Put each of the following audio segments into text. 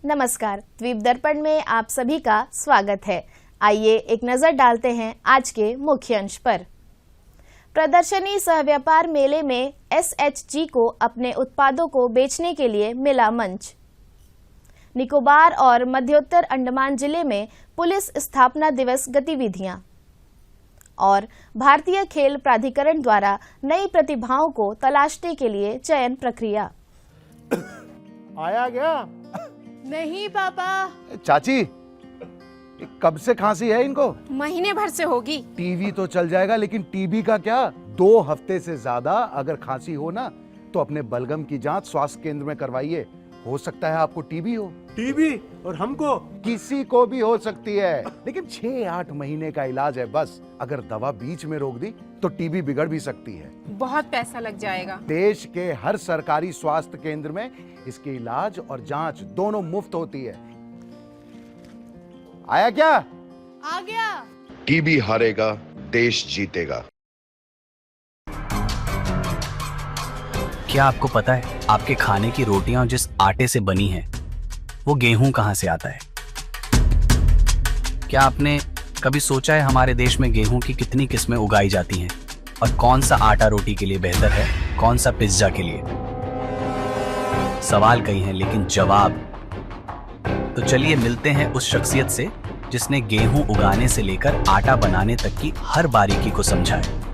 नमस्कार, द्वीप दर्पण में आप सभी का स्वागत है। आइए एक नजर डालते हैं आज के मुख्य अंश पर। प्रदर्शनी सह व्यापार मेले में SHG को अपने उत्पादों को बेचने के लिए मिला मंच। निकोबार और मध्योत्तर अंडमान जिले में पुलिस स्थापना दिवस गतिविधियां और भारतीय खेल प्राधिकरण द्वारा नई प्रतिभाओं को तलाशने के लिए चयन प्रक्रिया। आया गया? नहीं पापा। चाची, कब से खांसी है इनको? महीने भर से होगी। टीवी तो चल जाएगा, लेकिन टीबी का क्या? 2 हफ्ते से ज्यादा अगर खांसी हो ना तो अपने बलगम की जांच स्वास्थ्य केंद्र में करवाइए। हो सकता है आपको टीबी हो। टीबी? और हमको? किसी को भी हो सकती है, लेकिन 6-8 महीने का इलाज है बस। अगर दवा बीच में रोक दी तो टीबी बिगड़ भी सकती है। बहुत पैसा लग जाएगा। देश के हर सरकारी स्वास्थ्य केंद्र में इसके इलाज और जांच दोनों मुफ्त होती है। आया क्या? आ गया। टीबी हारेगा, देश जीतेगा। क्या आपको पता है आपके खाने की रोटियां जिस आटे से बनी हैं, वो गेहूं कहां से आता है? क्या आपने कभी सोचा है हमारे देश में गेहूं की कितनी किस्में उगाई जाती हैं और कौन सा आटा रोटी के लिए बेहतर है, कौन सा पिज्जा के लिए? सवाल कई हैं लेकिन जवाब। तो चलिए मिलते हैं उस शख्सियत से जिसने गेहूं उगाने से लेकर आटा बनाने तक की हर बारीकी को समझा है।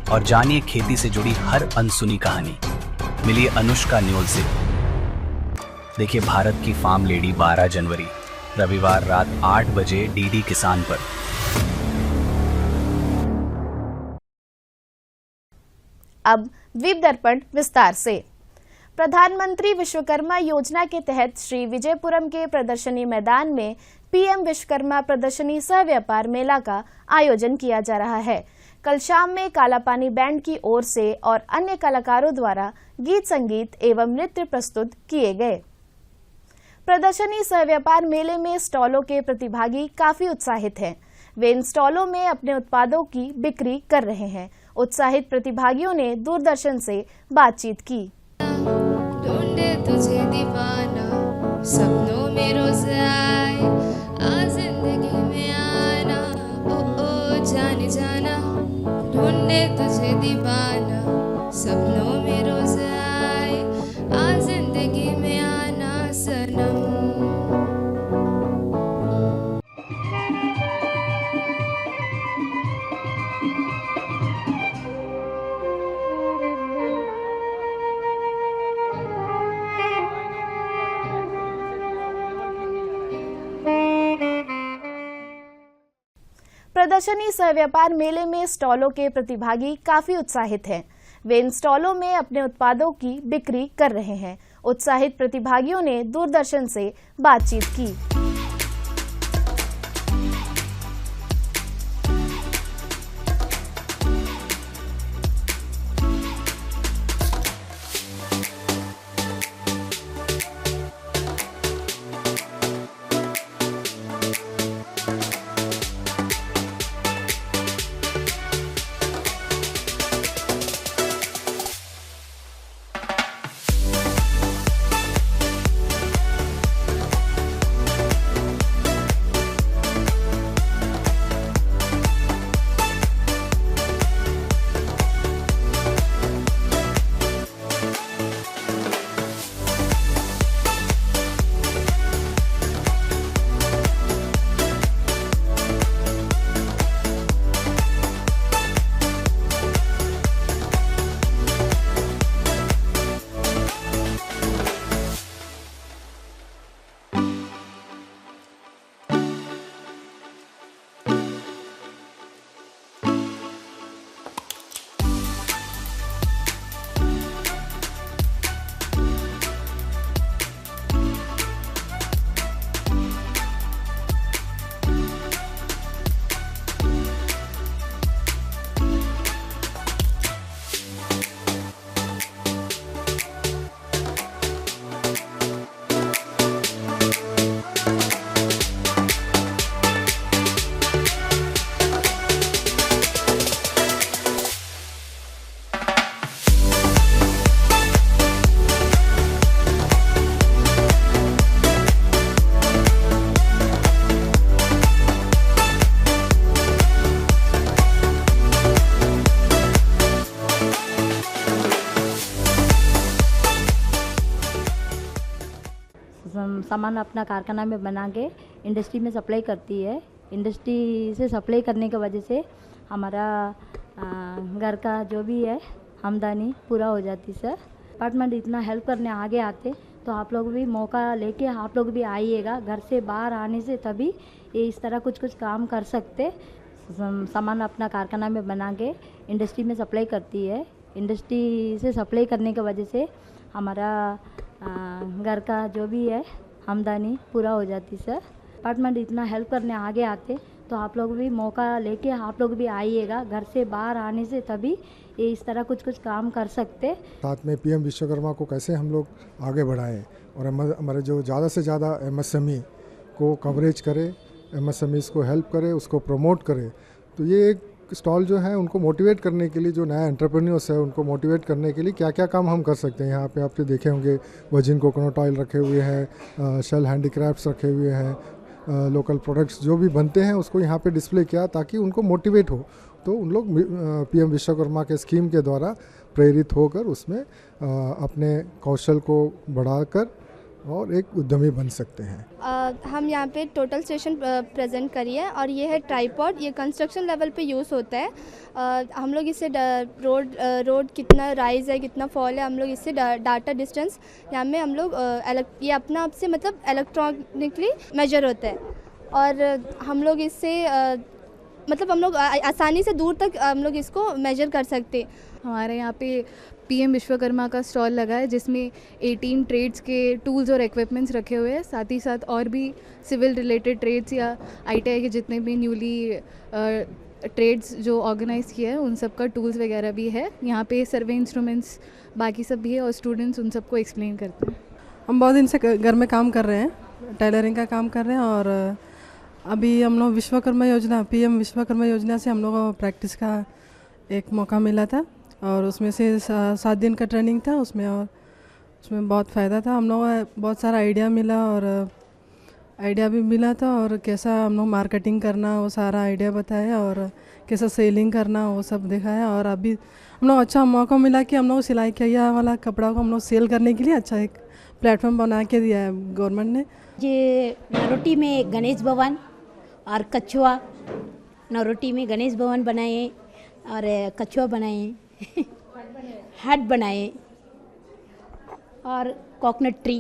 और जानिए खेती से जुड़ी हर अनसुनी कहानी। मिलिए अनुष्का न्योल से। देखिए भारत की फार्म लेडी 12 जनवरी रविवार रात 8 बजे डीडी किसान पर। अब द्वीप दर्पण विस्तार से। प्रधानमंत्री विश्वकर्मा योजना के तहत श्री विजयपुरम के प्रदर्शनी मैदान में PM विश्वकर्मा प्रदर्शनी सह व्यापार मेला का आयोजन किया जा रहा है। कल शाम में कालापानी बैंड की ओर से और अन्य कलाकारों द्वारा गीत संगीत एवं नृत्य प्रस्तुत किए गए। प्रदर्शनी सह व्यापार मेले में स्टॉलों के प्रतिभागी काफी उत्साहित हैं। वे इन स्टॉलों में अपने उत्पादों की बिक्री कर रहे हैं। उत्साहित प्रतिभागियों ने दूरदर्शन से बातचीत की। ढूंढे तुझे दीवाना, सपनों में रोज आए, आ जिंदगी में आना, ओ जाने जाना। ढूंढे तुझे दीवाना, सपनों में रोज आए, आ जिंदगी में आना सनम। प्रदर्शनी सह व्यापार मेले में स्टॉलों के प्रतिभागी काफी उत्साहित हैं। वे इन स्टॉलों में अपने उत्पादों की बिक्री कर रहे हैं। उत्साहित प्रतिभागियों ने दूरदर्शन से बातचीत की। सामान अपना कारखाना में बना के इंडस्ट्री में सप्लाई करती है। इंडस्ट्री से सप्लाई करने की वजह से हमारा घर का जो भी है आमदनी पूरा हो जाती सर। डिपार्टमेंट इतना हेल्प करने आगे आते तो आप लोग भी मौका लेके आप लोग भी आइएगा। घर से बाहर आने से तभी ये इस तरह कुछ काम कर सकते। सामान अपना कारखाना में बना के इंडस्ट्री में सप्लाई करती है। इंडस्ट्री से सप्लाई करने की वजह से हमारा घर का जो भी है आमदनी पूरा हो जाती सर। डिपार्टमेंट इतना हेल्प करने आगे आते तो आप लोग भी मौका लेके आप लोग भी आइएगा। घर से बाहर आने से तभी ये इस तरह कुछ काम कर सकते। साथ में पीएम विश्वकर्मा को कैसे हम लोग आगे बढ़ाएं और हमारे जो ज़्यादा से ज़्यादा एमएसएमई को कवरेज करे, एमएसएमईज़ को हेल्प करे, उसको प्रमोट करे। तो ये एक स्टॉल जो है उनको मोटिवेट करने के लिए, जो नया एंटरप्रेन्योर्स है उनको मोटिवेट करने के लिए क्या क्या काम हम कर सकते हैं। यहाँ पे आपने देखे होंगे वर्जिन कोकोनट ऑयल रखे हुए हैं, शेल हैंडीक्राफ्ट्स रखे हुए हैं, लोकल प्रोडक्ट्स जो भी बनते हैं उसको यहाँ पे डिस्प्ले किया ताकि उनको मोटिवेट हो। तो उन लोग पीएम विश्वकर्मा के स्कीम के द्वारा प्रेरित होकर उसमें अपने कौशल को बढ़ाकर और एक उद्यमी बन सकते हैं। हम यहाँ पे टोटल स्टेशन प्रेजेंट करी है और ये है ट्राइपॉड। ये कंस्ट्रक्शन लेवल पे यूज़ होता है। हम लोग इससे रोड कितना राइज है कितना फॉल है हम लोग इससे डाटा डिस्टेंस यहाँ में हम लोग ये अपना आप से मतलब इलेक्ट्रॉनिकली मेजर होता है और हम लोग इससे मतलब हम लोग आसानी से दूर तक हम लोग इसको मेजर कर सकते। हमारे यहाँ पे पीएम विश्वकर्मा का स्टॉल लगा है जिसमें 18 ट्रेड्स के टूल्स और इक्विपमेंट्स रखे हुए हैं। साथ ही साथ और भी सिविल रिलेटेड ट्रेड्स या आईटीआई के जितने भी न्यूली ट्रेड्स जो ऑर्गेनाइज किए हैं उन सब का टूल्स वगैरह भी है। यहाँ पे सर्वे इंस्ट्रूमेंट्स बाकी सब भी है और स्टूडेंट्स उन सबको एक्सप्लेन करते हैं। हम बहुत दिन से घर में काम कर रहे हैं, टेलरिंग का काम कर रहे हैं और अभी हम लोग विश्वकर्मा योजना, पीएम विश्वकर्मा योजना से हम लोग को प्रैक्टिस का एक मौका मिला था और उसमें से 7 दिन का ट्रेनिंग था उसमें, और उसमें बहुत फ़ायदा था। हम लोग को बहुत सारा आइडिया भी मिला था और कैसा हम लोग मार्केटिंग करना वो सारा आइडिया बताया और कैसा सेलिंग करना वो सब दिखाया। और अभी हम लोग अच्छा मौका मिला कि हम लोग सिलाई किया वाला कपड़ा को हम लोग सेल करने के लिए अच्छा एक प्लेटफॉर्म बना के दिया है गवर्नमेंट ने। ये नरोटी में गणेश भवन और कछुआ, नरोटी में गणेश भवन बनाए और कछुआ बनाए, हट बनाए और coconut tree.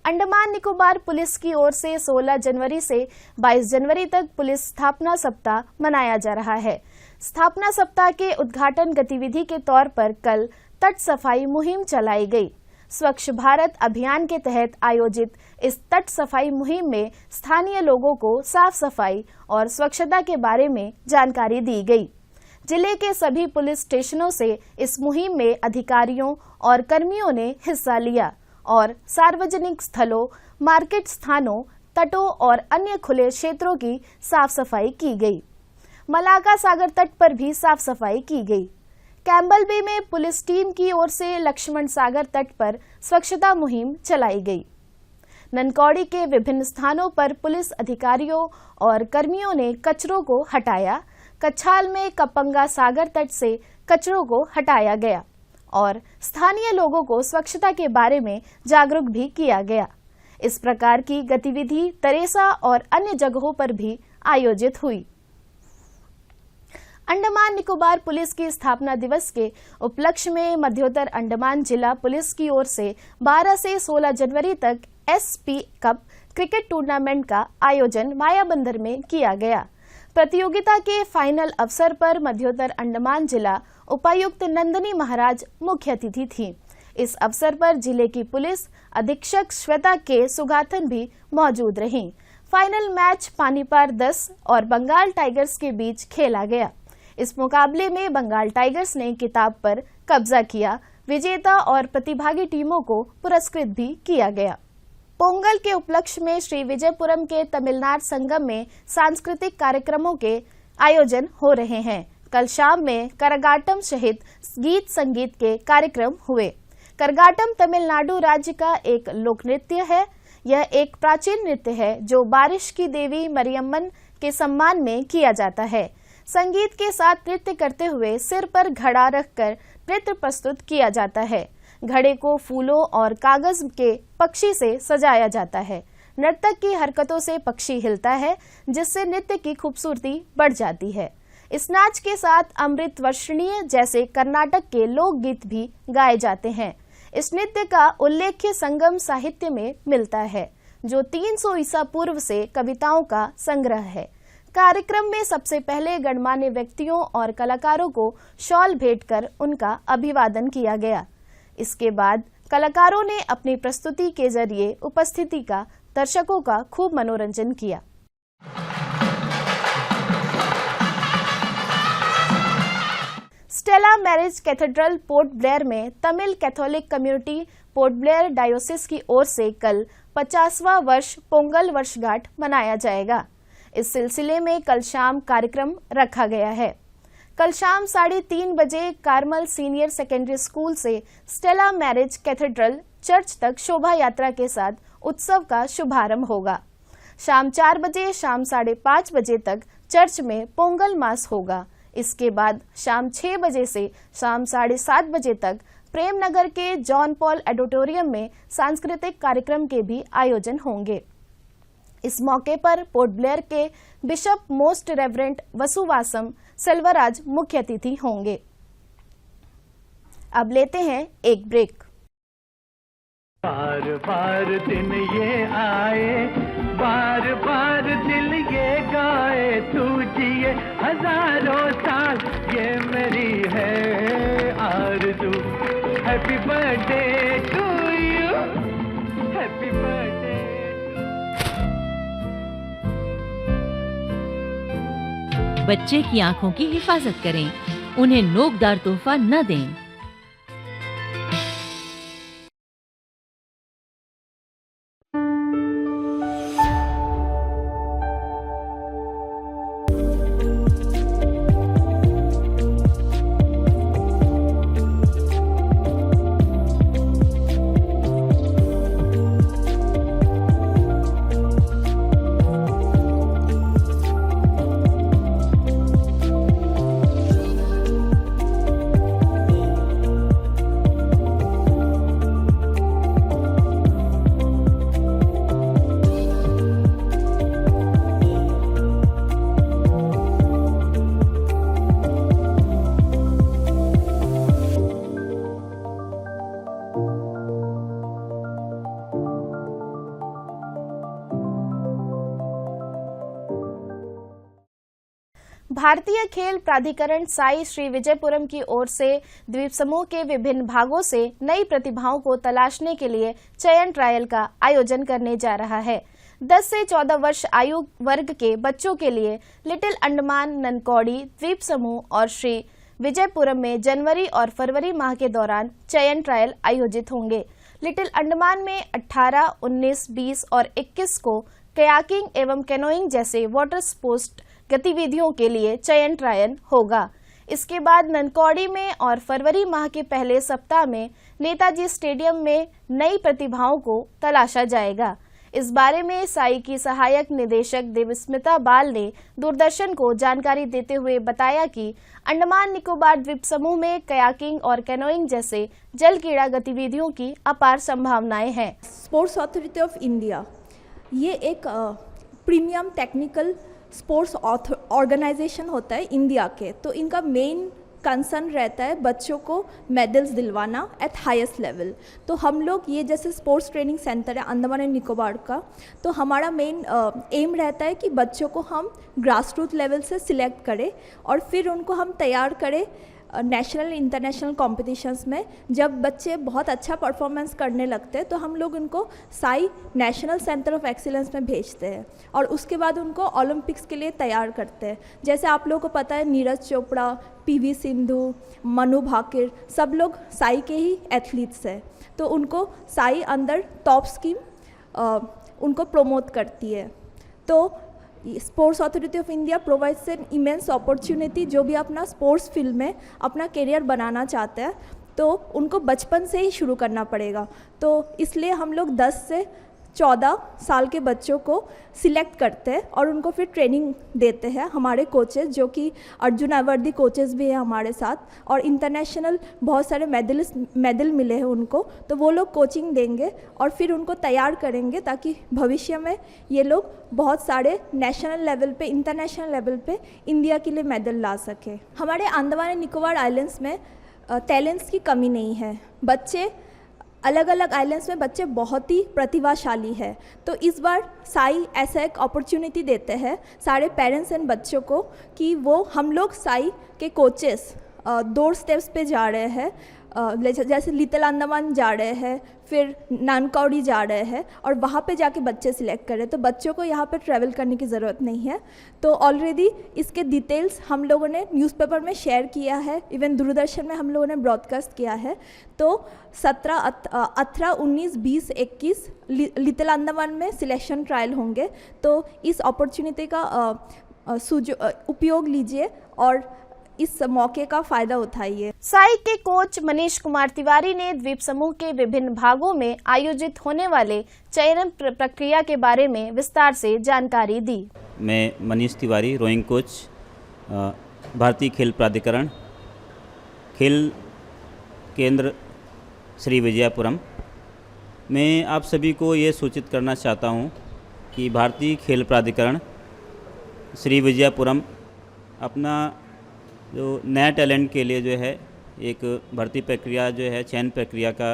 Andaman Nicobar police की ओर से 16 जनवरी से 22 जनवरी तक पुलिस स्थापना सप्ताह मनाया जा रहा है। स्थापना सप्ताह के उद्घाटन गतिविधि के तौर पर कल तट सफाई मुहिम चलाई गई। स्वच्छ भारत अभियान के तहत आयोजित इस तट सफाई मुहिम में स्थानीय लोगों को साफ सफाई और स्वच्छता के बारे में जानकारी दी गई। जिले के सभी पुलिस स्टेशनों से इस मुहिम में अधिकारियों और कर्मियों ने हिस्सा लिया और सार्वजनिक स्थलों, मार्केट स्थानों, तटों और अन्य खुले क्षेत्रों की साफ सफाई की गई। मलाका सागर तट पर भी साफ सफाई की गई। कैम्बल बे में पुलिस टीम की ओर से लक्ष्मण सागर तट पर स्वच्छता मुहिम चलाई गई। ननकौड़ी के विभिन्न स्थानों पर पुलिस अधिकारियों और कर्मियों ने कचरों को हटाया। कच्छाल में कपंगा सागर तट से कचरों को हटाया गया और स्थानीय लोगों को स्वच्छता के बारे में जागरूक भी किया गया। इस प्रकार की गतिविधि तरेसा और अन्य जगहों पर भी आयोजित हुई। अंडमान निकोबार पुलिस की स्थापना दिवस के उपलक्ष्य में मध्योत्तर अंडमान जिला पुलिस की ओर से 12 से 16 जनवरी तक SP कप क्रिकेट टूर्नामेंट का आयोजन मायाबंदर में किया गया। प्रतियोगिता के फाइनल अवसर पर मध्योत्तर अंडमान जिला उपायुक्त नंदनी महाराज मुख्य अतिथि थी। इस अवसर पर जिले की पुलिस अधीक्षक श्वेता के सुगाथन भी मौजूद रहीं। फाइनल मैच पानीपार 10 और बंगाल टाइगर्स के बीच खेला गया। इस मुकाबले में बंगाल टाइगर्स ने खिताब पर कब्जा किया। विजेता और प्रतिभागी टीमों को पुरस्कृत भी किया गया। पोंगल के उपलक्ष्य में श्री विजयपुरम के तमिलनाडु संगम में सांस्कृतिक कार्यक्रमों के आयोजन हो रहे हैं। कल शाम में करगाटम सहित गीत संगीत के कार्यक्रम हुए। करगाटम तमिलनाडु राज्य का एक लोक नृत्य है। यह एक प्राचीन नृत्य है जो बारिश की देवी मरियम्मन के सम्मान में किया जाता है। संगीत के साथ नृत्य करते हुए सिर पर घड़ा रखकर नृत्य प्रस्तुत किया जाता है। घड़े को फूलों और कागज के पक्षी से सजाया जाता है। नर्तक की हरकतों से पक्षी हिलता है, जिससे नृत्य की खूबसूरती बढ़ जाती है। इस नाच के साथ अमृत वर्षणीय जैसे कर्नाटक के लोकगीत भी गाए जाते हैं। इस नृत्य का उल्लेख्य संगम साहित्य में मिलता है, जो 300 ईसा पूर्व से कविताओं का संग्रह है। कार्यक्रम में सबसे पहले गणमान्य व्यक्तियों और कलाकारों को शॉल भेंट कर उनका अभिवादन किया गया। इसके बाद कलाकारों ने अपनी प्रस्तुति के जरिए उपस्थिति का दर्शकों का खूब मनोरंजन किया। Stella Maris cathedral Port Blair में Tamil Catholic community Port Blair diocese की ओर से कल 50वां वर्ष पोंगल वर्षगांठ मनाया जाएगा। इस सिलसिले में कल शाम कार्यक्रम रखा गया है। कल शाम 3:30 बजे कार्मल सीनियर सेकेंडरी स्कूल से स्टेला मैरिज कैथेड्रल चर्च तक शोभा यात्रा के साथ उत्सव का शुभारंभ होगा। शाम 4 बजे शाम 5:30 बजे तक चर्च में पोंगल मास होगा। इसके बाद शाम 6 बजे से शाम 7:30 बजे तक प्रेमनगर के जॉन पॉल ऑडिटोरियम में सांस्कृतिक कार्यक्रम के भी आयोजन होंगे। इस मौके पर पोर्ट ब्लेयर के बिशप मोस्ट रेवरेंट वसुवासम सेल्वराज मुख्य अतिथि होंगे। अब लेते हैं एक ब्रेक। बार बार दिन ये आए, बार बार दिल ये गाए, तू जिए हजारों साल, ये मेरी है आरज़ू। Happy birthday to you, happy birthday. बच्चे की आंखों की हिफाजत करें, उन्हें नोकदार तोहफा न दें। भारतीय खेल प्राधिकरण साई श्री विजयपुरम की ओर से द्वीप समूह के विभिन्न भागों से नई प्रतिभाओं को तलाशने के लिए चयन ट्रायल का आयोजन करने जा रहा है। 10 से 14 वर्ष आयु वर्ग के बच्चों के लिए लिटिल अंडमान ननकौड़ी द्वीप समूह और श्री विजयपुरम में जनवरी और फरवरी माह के दौरान चयन ट्रायल आयोजित होंगे। लिटिल अंडमान में 18, 19, 20 और 21 को कयाकिंग एवं कैनोइंग जैसे वाटर स्पोर्ट्स गतिविधियों के लिए चयन ट्रायल होगा। इसके बाद ननकौड़ी में और फरवरी माह के पहले सप्ताह में नेताजी स्टेडियम में नई प्रतिभाओं को तलाशा जाएगा। इस बारे में साई की सहायक निदेशक देवस्मिता बाल ने दूरदर्शन को जानकारी देते हुए बताया कि अंडमान निकोबार द्वीप समूह में कयाकिंग और कैनोइंग जैसे जल क्रीड़ा गतिविधियों की अपार संभावनाएं हैं। स्पोर्ट्स अथॉरिटी ऑफ इंडिया ये एक प्रीमियम टेक्निकल स्पोर्ट्स ऑर्गेनाइजेशन होता है इंडिया के, तो इनका मेन कंसर्न रहता है बच्चों को मेडल्स दिलवाना एट हाईएस्ट लेवल। तो हम लोग ये जैसे स्पोर्ट्स ट्रेनिंग सेंटर है अंडमान एंड निकोबार का, तो हमारा मेन एम रहता है कि बच्चों को हम ग्रास रूट लेवल से सिलेक्ट करें और फिर उनको हम तैयार करें नेशनल इंटरनेशनल कॉम्पिटिशन्स में। जब बच्चे बहुत अच्छा परफॉर्मेंस करने लगते हैं तो हम लोग उनको Sai national centre of excellence में भेजते हैं और उसके बाद उनको ओलंपिक्स के लिए तैयार करते हैं। जैसे आप लोगों को पता है नीरज चोपड़ा, पीवी सिंधु, मनु भाकर सब लोग साई के ही एथलीट्स हैं, तो उनको साई अंदर टॉप स्कीम उनको प्रमोट करती है। तो sports authority of India provides an immense opportunity, जो भी अपना स्पोर्ट्स फील्ड में अपना करियर बनाना चाहते हैं तो उनको बचपन से ही शुरू करना पड़ेगा। तो इसलिए हम लोग 10 से 14 साल के बच्चों को सिलेक्ट करते हैं और उनको फिर ट्रेनिंग देते हैं हमारे कोचेस, जो कि अर्जुन अवार्डी कोचेस भी हैं हमारे साथ, और इंटरनेशनल बहुत सारे मेडल मिले हैं उनको, तो वो लोग कोचिंग देंगे और फिर उनको तैयार करेंगे ताकि भविष्य में ये लोग बहुत सारे नेशनल लेवल पे, इंटरनेशनल लेवल पे इंडिया के लिए मेडल ला सके। हमारे अंडमान एंड निकोबार आइलैंड्स में टैलेंट्स की कमी नहीं है। बच्चे अलग अलग आइलैंड्स में बच्चे बहुत ही प्रतिभाशाली है, तो इस बार साई ऐसा एक अपॉर्चुनिटी देते हैं सारे पेरेंट्स एंड बच्चों को कि वो हम लोग साई के कोचेस 2 स्टेप्स पे जा रहे हैं, जैसे लिटिल अंडमान जा रहे हैं, फिर नानकौड़ी जा रहे हैं और वहाँ पे जाके बच्चे सिलेक्ट कर रहे हैं। तो बच्चों को यहाँ पे ट्रैवल करने की ज़रूरत नहीं है। तो ऑलरेडी इसके डिटेल्स हम लोगों ने न्यूज़पेपर में शेयर किया है, इवन दूरदर्शन में हम लोगों ने ब्रॉडकास्ट किया है। तो 17, 18, 19, 20, 21 लिटिल अंडमान में सिलेक्शन ट्रायल होंगे। तो इस अपॉर्चुनिटी का उपयोग लीजिए और इस मौके का फायदा उठाइए। साई के कोच मनीष कुमार तिवारी ने द्वीप समूह के विभिन्न भागों में आयोजित होने वाले चयन प्रक्रिया के बारे में विस्तार से जानकारी दी। मैं मनीष तिवारी, रोइंग कोच, भारतीय खेल प्राधिकरण, खेल केंद्र श्री विजयपुरम। मैं आप सभी को ये सूचित करना चाहता हूँ कि भारतीय खेल प्राधिकरण श्री विजयपुरम अपना जो नया टैलेंट के लिए जो है एक भर्ती प्रक्रिया जो है चयन प्रक्रिया का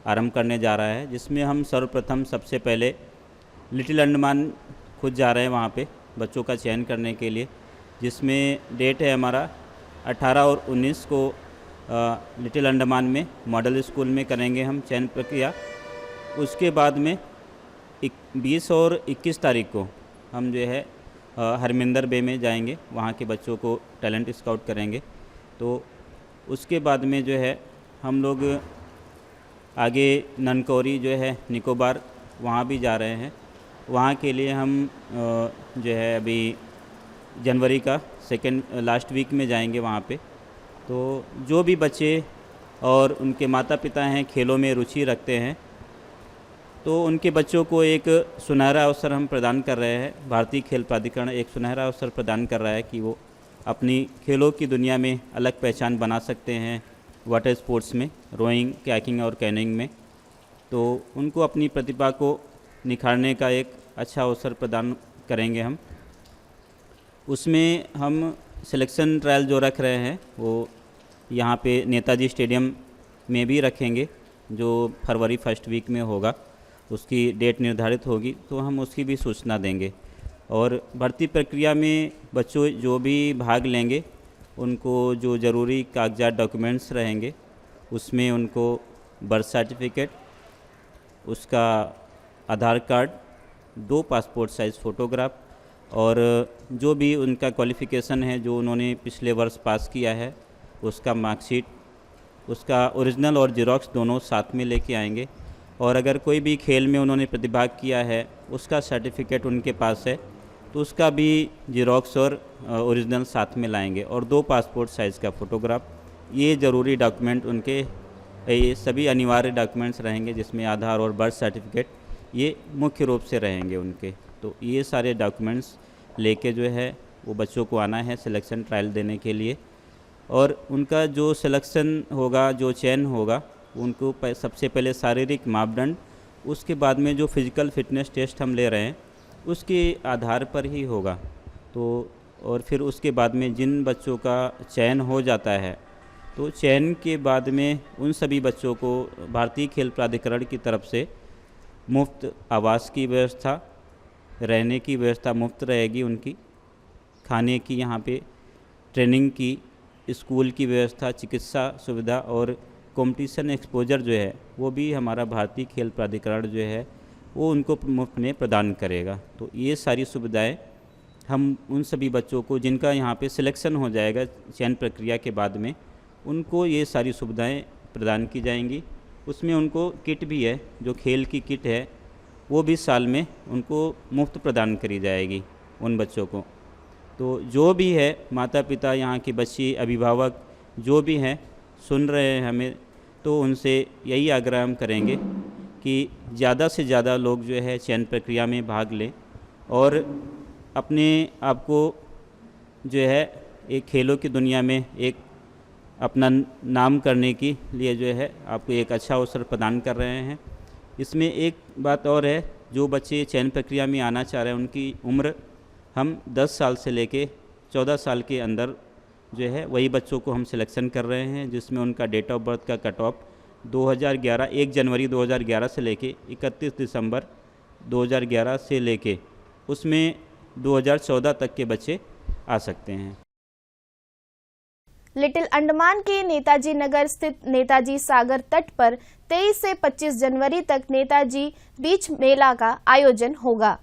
आरंभ करने जा रहा है, जिसमें हम सर्वप्रथम सबसे पहले लिटिल अंडमान खुद जा रहे हैं वहाँ पे बच्चों का चयन करने के लिए, जिसमें डेट है हमारा 18 और 19 को लिटिल अंडमान में मॉडल स्कूल में करेंगे हम चयन प्रक्रिया। उसके बाद में 20 और 21 तारीख को हम जो है हरमिंदर बे में जाएंगे, वहाँ के बच्चों को टैलेंट स्काउट करेंगे। तो उसके बाद में जो है हम लोग आगे ननकौरी जो है निकोबार, वहाँ भी जा रहे हैं। वहाँ के लिए हम जो है अभी जनवरी का लास्ट वीक में जाएंगे वहाँ पे। तो जो भी बच्चे और उनके माता पिता हैं खेलों में रुचि रखते हैं, तो उनके बच्चों को एक सुनहरा अवसर हम प्रदान कर रहे हैं। भारतीय खेल प्राधिकरण एक सुनहरा अवसर प्रदान कर रहा है कि वो अपनी खेलों की दुनिया में अलग पहचान बना सकते हैं वाटर स्पोर्ट्स में, रोइंग, कायाकिंग और कैनोइंग में। तो उनको अपनी प्रतिभा को निखारने का एक अच्छा अवसर प्रदान करेंगे हम। उसमें हम सिलेक्शन ट्रायल जो रख रहे हैं वो यहाँ पे नेताजी स्टेडियम में भी रखेंगे, जो फरवरी 1 वीक में होगा। उसकी डेट निर्धारित होगी तो हम उसकी भी सूचना देंगे। और भर्ती प्रक्रिया में बच्चों जो भी भाग लेंगे उनको जो ज़रूरी कागजात डॉक्यूमेंट्स रहेंगे उसमें उनको बर्थ सर्टिफिकेट, उसका आधार कार्ड, 2 पासपोर्ट साइज़ फ़ोटोग्राफ और जो भी उनका क्वालिफ़िकेशन है जो उन्होंने पिछले वर्ष पास किया है उसका मार्कशीट, उसका ओरिजिनल और जेरॉक्स दोनों साथ में लेके आएंगे। और अगर कोई भी खेल में उन्होंने प्रतिभाग किया है उसका सर्टिफिकेट उनके पास है तो उसका भी जेरॉक्स और ओरिजिनल साथ में लाएंगे और 2 पासपोर्ट साइज़ का फ़ोटोग्राफ। ये ज़रूरी डॉक्यूमेंट उनके, ये सभी अनिवार्य डॉक्यूमेंट्स रहेंगे जिसमें आधार और बर्थ सर्टिफिकेट ये मुख्य रूप से रहेंगे उनके। तो ये सारे डॉक्यूमेंट्स लेके जो है वो बच्चों को आना है सिलेक्शन ट्रायल देने के लिए। और उनका जो सिलेक्शन होगा, जो चयन होगा, उनको सबसे पहले शारीरिक मापदंड, उसके बाद में जो फिज़िकल फिटनेस टेस्ट हम ले रहे हैं उसके आधार पर ही होगा। तो और फिर उसके बाद में जिन बच्चों का चयन हो जाता है तो चयन के बाद में उन सभी बच्चों को भारतीय खेल प्राधिकरण की तरफ से मुफ्त आवास की व्यवस्था, रहने की व्यवस्था मुफ्त रहेगी उनकी, खाने की, यहाँ पे ट्रेनिंग की, स्कूल की व्यवस्था, चिकित्सा सुविधा और कंपटीशन एक्सपोजर जो है वो भी हमारा भारतीय खेल प्राधिकरण जो है वो उनको मुफ्त में प्रदान करेगा। तो ये सारी सुविधाएं हम उन सभी बच्चों को जिनका यहाँ पे सिलेक्शन हो जाएगा चयन प्रक्रिया के बाद में, उनको ये सारी सुविधाएं प्रदान की जाएंगी। उसमें उनको किट भी है, जो खेल की किट है वो भी साल में उनको मुफ्त प्रदान करी जाएगी उन बच्चों को। तो जो भी है माता पिता, यहाँ के बच्चे, अभिभावक जो भी हैं सुन रहे हैं हमें, तो उनसे यही आग्रह हम करेंगे कि ज़्यादा से ज़्यादा लोग जो है चयन प्रक्रिया में भाग लें और अपने आप को जो है एक खेलों की दुनिया में एक अपना नाम करने के लिए जो है आपको एक अच्छा अवसर प्रदान कर रहे हैं। इसमें एक बात और है, जो बच्चे चयन प्रक्रिया में आना चाह रहे हैं उनकी उम्र हम 10 साल से लेके 14 साल के अंदर जो है वही बच्चों को हम सिलेक्शन कर रहे हैं, जिसमें उनका डेट ऑफ बर्थ का कट ऑफ 2011 1 जनवरी 2011 से लेके 31 दिसंबर 2011 से लेके उसमें 2014 तक के बच्चे आ सकते हैं। लिटिल अंडमान के नेताजी नगर स्थित नेताजी सागर तट पर 23 से 25 जनवरी तक नेताजी बीच मेला का आयोजन होगा।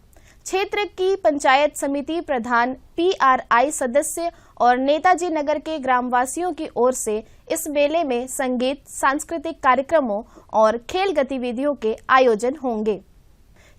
क्षेत्र की पंचायत समिति प्रधान, PRI सदस्य और नेताजी नगर के ग्रामवासियों की ओर से इस मेले में संगीत, सांस्कृतिक कार्यक्रमों और खेल गतिविधियों के आयोजन होंगे।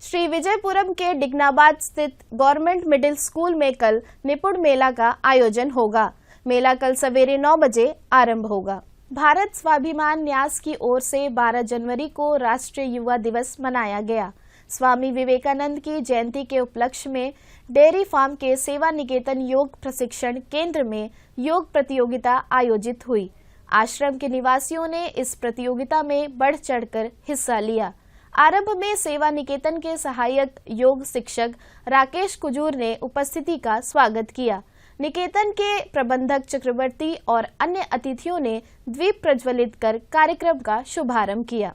श्री विजयपुरम के डिगनाबाद स्थित गवर्नमेंट मिडिल स्कूल में कल निपुण मेला का आयोजन होगा। मेला कल सवेरे 9 बजे आरंभ होगा। भारत स्वाभिमान न्यास की ओर से 12 जनवरी को राष्ट्रीय युवा दिवस मनाया गया। स्वामी विवेकानंद की जयंती के उपलक्ष्य में डेयरी फार्म के सेवा निकेतन योग प्रशिक्षण केंद्र में योग प्रतियोगिता आयोजित हुई। आश्रम के निवासियों ने इस प्रतियोगिता में बढ़ चढ़कर हिस्सा लिया। आरंभ में सेवा निकेतन के सहायक योग शिक्षक राकेश कुजूर ने उपस्थिति का स्वागत किया। निकेतन के प्रबंधक चक्रवर्ती और अन्य अतिथियों ने द्वीप प्रज्वलित कर कार्यक्रम का शुभारंभ किया।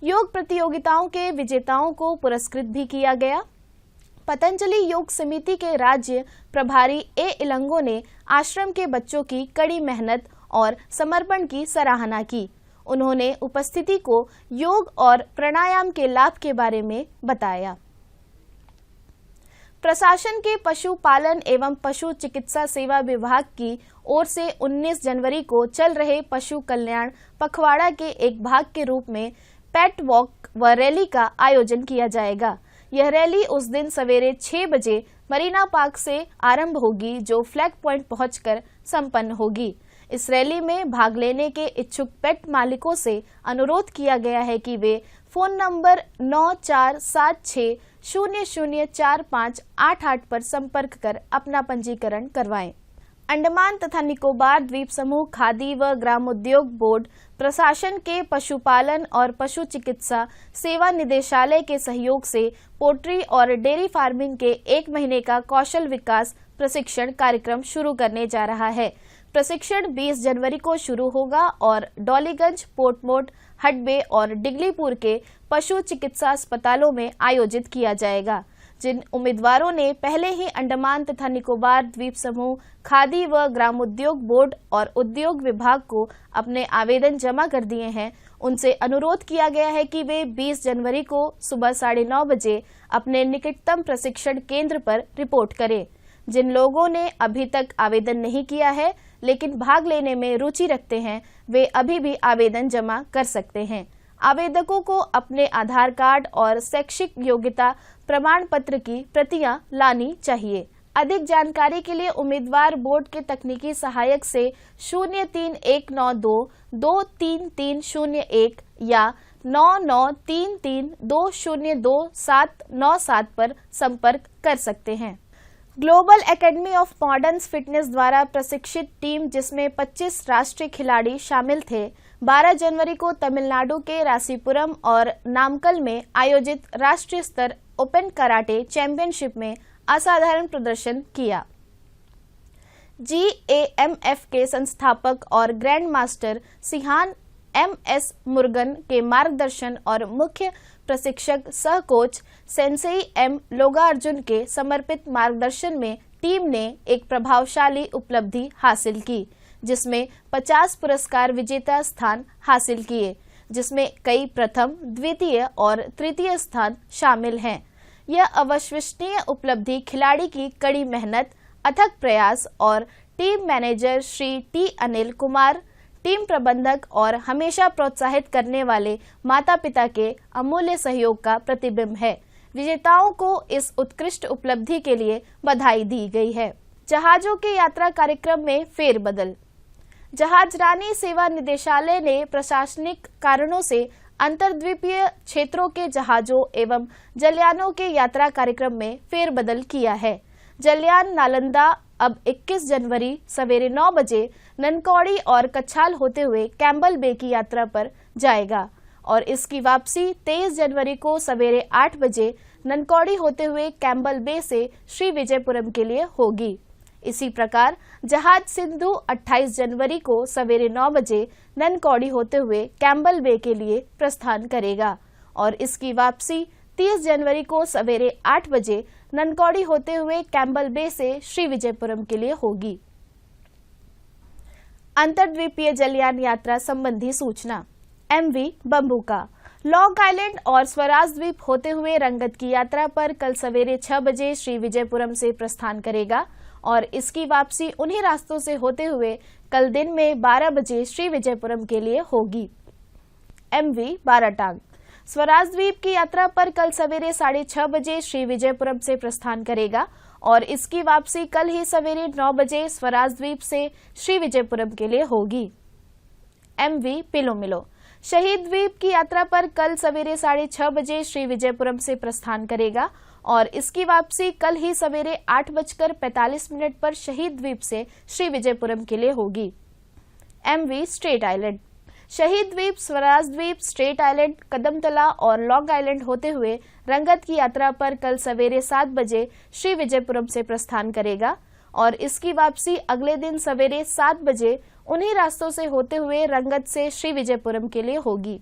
योग प्रतियोगिताओं के विजेताओं को पुरस्कृत भी किया गया। पतंजलि योग समिति के राज्य प्रभारी ए इलंगो ने आश्रम के बच्चों की कड़ी मेहनत और समर्पण की सराहना की। उन्होंने उपस्थिति को योग और प्राणायाम के लाभ के बारे में बताया। प्रशासन के पशुपालन एवं पशु चिकित्सा सेवा विभाग की ओर से 19 जनवरी को चल रहे पशु कल्याण पखवाड़ा के एक भाग के रूप में पेट वॉक व रैली का आयोजन किया जाएगा। यह रैली उस दिन सवेरे 6 बजे मरीना पार्क से आरंभ होगी, जो फ्लैग पॉइंट पहुंचकर संपन्न होगी। इस रैली में भाग लेने के इच्छुक पेट मालिकों से अनुरोध किया गया है कि वे फोन नंबर 9476004588 पर संपर्क कर अपना पंजीकरण करवाएं। अंडमान तथा निकोबार द्वीप समूह खादी व ग्रामोद्योग बोर्ड, प्रशासन के पशुपालन और पशु चिकित्सा सेवा निदेशालय के सहयोग से पोल्ट्री और डेयरी फार्मिंग के 1 महीने का कौशल विकास प्रशिक्षण कार्यक्रम शुरू करने जा रहा है। प्रशिक्षण 20 जनवरी को शुरू होगा और डॉलीगंज, पोर्टमोट, हडबे और डिगलीपुर के पशु चिकित्सा अस्पतालों में आयोजित किया जाएगा। जिन उम्मीदवारों ने पहले ही अंडमान तथा निकोबार द्वीप समूह खादी व ग्रामोद्योग बोर्ड और उद्योग विभाग को अपने आवेदन जमा कर दिए हैं, उनसे अनुरोध किया गया है कि वे 20 जनवरी को सुबह 9:30 बजे अपने निकटतम प्रशिक्षण केंद्र पर रिपोर्ट करें। जिन लोगों ने अभी तक आवेदन नहीं किया है लेकिन भाग लेने में रुचि रखते हैं, वे अभी भी आवेदन जमा कर सकते हैं। आवेदकों को अपने आधार कार्ड और शैक्षिक योग्यता प्रमाण पत्र की प्रतियां लानी चाहिए। अधिक जानकारी के लिए उम्मीदवार बोर्ड के तकनीकी सहायक से 03192233301 या 9933202797 पर संपर्क कर सकते हैं। Global academy of modern fitness द्वारा प्रशिक्षित टीम, जिसमें 25 राष्ट्रीय खिलाड़ी शामिल थे, 12 जनवरी को तमिलनाडु के रासीपुरम और नामकल में आयोजित राष्ट्रीय स्तर ओपन कराटे चैंपियनशिप में असाधारण प्रदर्शन किया। GAMF के संस्थापक और grand master Sheehan MS Murugan के मार्गदर्शन और मुख्य प्रशिक्षक सह कोच सेंसेई M लोगार्जुन के समर्पित मार्गदर्शन में टीम ने एक प्रभावशाली उपलब्धि हासिल की, जिसमें 50 पुरस्कार विजेता स्थान हासिल किए, जिसमें कई प्रथम, द्वितीय और तृतीय स्थान शामिल हैं। यह अविश्वसनीय उपलब्धि खिलाड़ी की कड़ी मेहनत, अथक प्रयास और team manager Shri T Anil Kumar, team प्रबंधक और हमेशा प्रोत्साहित करने वाले माता पिता के अमूल्य सहयोग का प्रतिबिंब है। विजेताओं को इस उत्कृष्ट उपलब्धि के लिए बधाई दी गई है। जहाजों के यात्रा कार्यक्रम में फेरबदल। जहाजरानी सेवा निदेशालय ने प्रशासनिक कारणों से अंतर्द्वीपीय क्षेत्रों के जहाजों एवं जलयानों के यात्रा कार्यक्रम में फेरबदल किया है। जलयान नालंदा अब 21 जनवरी सवेरे 9 बजे ननकौड़ी और कच्छाल होते हुए कैम्बल बे की यात्रा पर जाएगा और इसकी वापसी 23 जनवरी को सवेरे 8 बजे ननकौड़ी होते हुए कैम्बल बे से श्री विजयपुरम के लिए होगी। इसी प्रकार जहाज सिंधु 28 जनवरी को सवेरे 9 बजे ननकौड़ी होते हुए कैम्बल बे के लिए प्रस्थान करेगा और इसकी वापसी 30 जनवरी को सवेरे 8 बजे ननकौड़ी होते हुए कैम्बल बे से श्री विजयपुरम के लिए होगी। अंतर्द्वीपीय जलयान यात्रा संबंधी सूचना। MV बम्बूका लॉन्ग आइलैंड और स्वराज द्वीप होते हुए रंगत की यात्रा पर कल सवेरे 6 बजे श्री विजयपुरम से प्रस्थान करेगा और इसकी वापसी उन्हीं रास्तों से होते हुए कल दिन में 12 बजे श्री विजयपुरम के लिए होगी। MV बाराटांग स्वराज द्वीप की यात्रा पर कल सवेरे 6:30 बजे श्री विजयपुरम से प्रस्थान करेगा और इसकी वापसी कल ही सवेरे 9 बजे स्वराज द्वीप से श्री विजयपुरम के लिए होगी। MV पिलोमिलो शहीद द्वीप की यात्रा पर कल सवेरे 6:30 बजे श्री विजयपुरम से प्रस्थान करेगा और इसकी वापसी कल ही सवेरे 8:45 पर शहीद द्वीप से श्री विजयपुरम के लिए होगी। MV स्ट्रेट आइलैंड शहीद द्वीप, स्वराज द्वीप, स्ट्रेट आइलैंड, कदमतला और लॉन्ग आइलैंड होते हुए रंगत की यात्रा पर कल सवेरे 7 बजे श्री विजयपुरम से प्रस्थान करेगा और इसकी वापसी अगले दिन सवेरे 7 बजे उन्हीं रास्तों से होते हुए रंगत से श्री विजयपुरम के लिए होगी।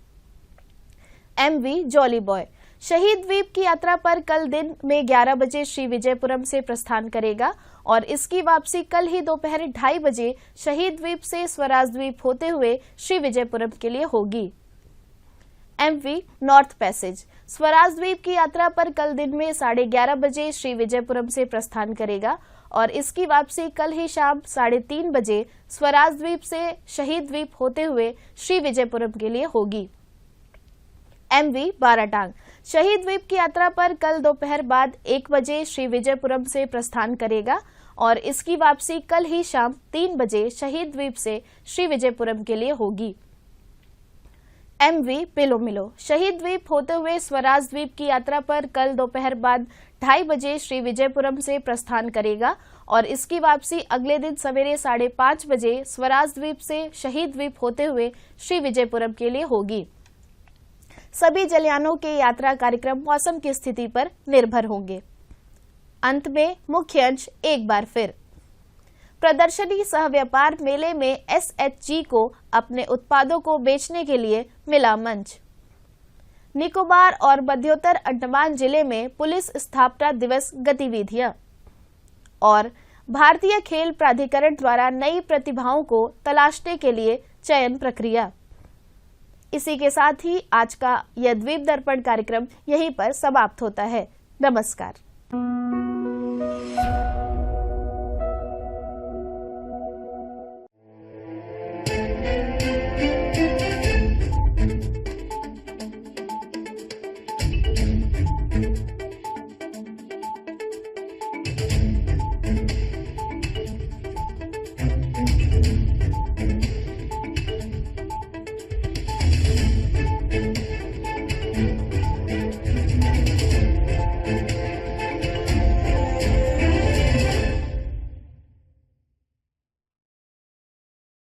MV जॉली बॉय शहीद द्वीप की यात्रा पर कल दिन में 11 बजे श्री विजयपुरम से प्रस्थान करेगा और इसकी वापसी कल ही दोपहर 2:30 बजे शहीद द्वीप से स्वराज द्वीप होते हुए श्री विजयपुरम के लिए होगी। MV नॉर्थ पैसेज स्वराज द्वीप की यात्रा पर कल दिन में 11:30 बजे श्री विजयपुरम से प्रस्थान करेगा और इसकी वापसी कल ही शाम 3:30 बजे स्वराज द्वीप से शहीद द्वीप होते हुए श्री विजयपुरम के लिए होगी। MV बाराटांग शहीद द्वीप की यात्रा पर कल दोपहर बाद 1 बजे श्री विजयपुरम से प्रस्थान करेगा और इसकी वापसी कल ही शाम 3 बजे शहीद द्वीप से श्री विजयपुरम के लिए होगी। MV पिलोमिलो शहीद द्वीप होते हुए स्वराज द्वीप की यात्रा पर कल दोपहर बाद 2:30 बजे श्री विजयपुरम से प्रस्थान करेगा और इसकी वापसी अगले दिन सवेरे 5:30 बजे स्वराज द्वीप से शहीद द्वीप होते हुए श्री विजयपुरम के लिए होगी। सभी जलयानों के यात्रा कार्यक्रम मौसम की स्थिति पर निर्भर होंगे। अंत में मुख्य अंश एक बार फिर। प्रदर्शनी सह व्यापार मेले में SHG को अपने उत्पादों को बेचने के लिए मिला मंच। निकोबार और मध्योत्तर अंडमान जिले में पुलिस स्थापना दिवस गतिविधियां और भारतीय खेल प्राधिकरण द्वारा नई प्रतिभाओं को तलाशने के लिए चयन प्रक्रिया। इसी के साथ ही आज का यह द्वीप दर्पण कार्यक्रम यहीं पर समाप्त होता है। नमस्कार।